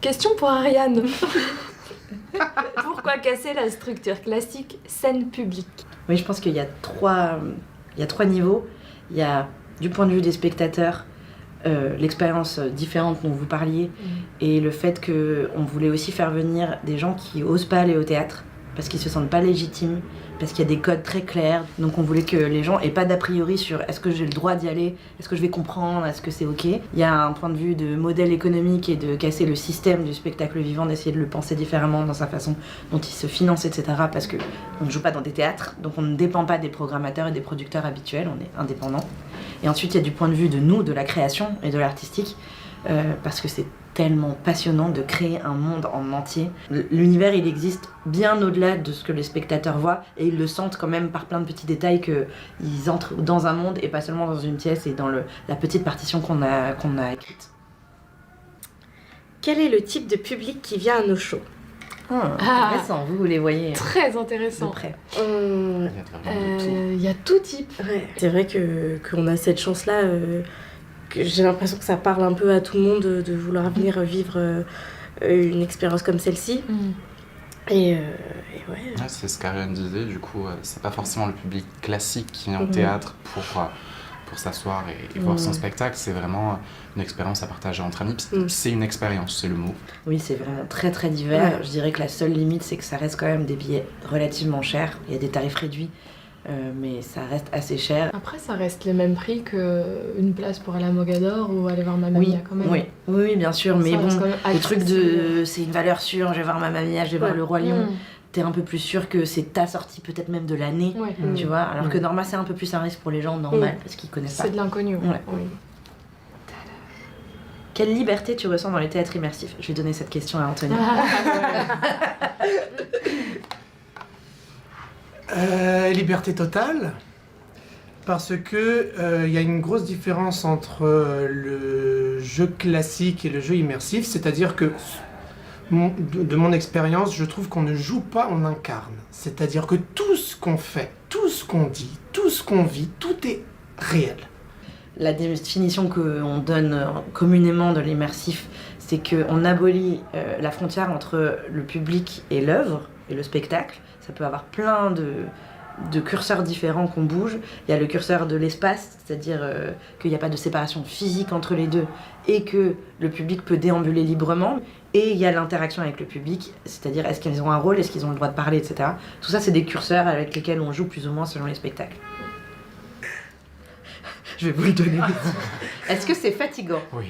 Question pour Ariane. Pourquoi casser la structure classique scène publique? Oui, je pense qu'il y a trois niveaux. Il y a, du point de vue des spectateurs, l'expérience différente dont vous parliez, et le fait qu'on voulait aussi faire venir des gens qui osent pas aller au théâtre, parce qu'ils se sentent pas légitimes, parce qu'il y a des codes très clairs. Donc on voulait que les gens aient pas d'a priori sur est-ce que j'ai le droit d'y aller, est-ce que je vais comprendre, est-ce que c'est ok. Il y a un point de vue de modèle économique et de casser le système du spectacle vivant, d'essayer de le penser différemment dans sa façon dont il se finance, etc. Parce qu'on ne joue pas dans des théâtres, donc on ne dépend pas des programmateurs et des producteurs habituels, on est indépendant. Et ensuite il y a du point de vue de nous, de la création et de l'artistique, parce que c'est tellement passionnant de créer un monde en entier. L'univers, il existe bien au-delà de ce que les spectateurs voient, et ils le sentent quand même par plein de petits détails qu'ils entrent dans un monde et pas seulement dans une pièce et dans la petite partition qu'on a écrite. Quel est le type de public qui vient à nos shows? Intéressant, vous les voyez Très de intéressant. près. Il y a tout type. Ouais. C'est vrai qu'on a cette chance-là, que j'ai l'impression que ça parle un peu à tout le monde de vouloir venir vivre une expérience comme celle-ci. Et ouais. Ouais, c'est ce qu'Ariane disait, du coup, c'est pas forcément le public classique qui vient au théâtre pour s'asseoir et voir son spectacle, c'est vraiment une expérience à partager entre amis. C'est une expérience, c'est le mot. Oui, c'est vraiment très très divers. Ouais. Je dirais que la seule limite, c'est que ça reste quand même des billets relativement chers. Il y a des tarifs réduits, mais ça reste assez cher. Après, ça reste les mêmes prix qu'une place pour aller à Mogador ou aller voir Mamma Mia quand même. Oui, bien sûr, mais Ça bon, reste quand même le truc accessible. c'est une valeur sûre, je vais voir Mamma Mia, je vais voir Le Roi Lion. T'es un peu plus sûr que c'est ta sortie peut-être même de l'année, tu vois, alors que Norma c'est un peu plus un risque pour les gens, normal, parce qu'ils connaissent pas. C'est de l'inconnu. Ouais. Oui. Quelle liberté tu ressens dans les théâtres immersifs? Je vais donner cette question à Anthony. Liberté totale, parce que y a une grosse différence entre le jeu classique et le jeu immersif, c'est-à-dire que de mon expérience, je trouve qu'on ne joue pas, on incarne. C'est-à-dire que tout ce qu'on fait, tout ce qu'on dit, tout ce qu'on vit, tout est réel. La définition qu'on donne communément de l'immersif, c'est qu'on abolit la frontière entre le public et l'œuvre, et le spectacle. Ça peut avoir plein de curseurs différents qu'on bouge. Il y a le curseur de l'espace, c'est-à-dire qu'il n'y a pas de séparation physique entre les deux et que le public peut déambuler librement. Et il y a l'interaction avec le public, c'est-à-dire est-ce qu'ils ont un rôle, est-ce qu'ils ont le droit de parler, etc. Tout ça, c'est des curseurs avec lesquels on joue plus ou moins selon les spectacles. Je vais vous le donner. Est-ce que c'est fatigant? Oui.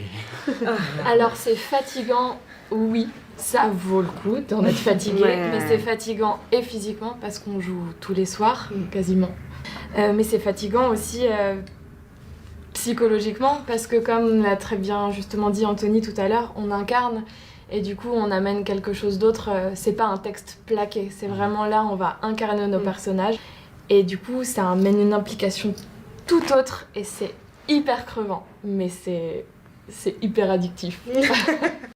Alors, c'est fatigant, oui. Ça vaut le coup d'en être fatigué, mais c'est fatigant et physiquement parce qu'on joue tous les soirs, quasiment. Mais c'est fatigant aussi psychologiquement parce que comme l'a très bien justement dit Anthony tout à l'heure, on incarne et du coup on amène quelque chose d'autre. C'est pas un texte plaqué, c'est vraiment là on va incarner nos personnages et du coup ça amène une implication tout autre et c'est hyper crevant, mais c'est hyper addictif.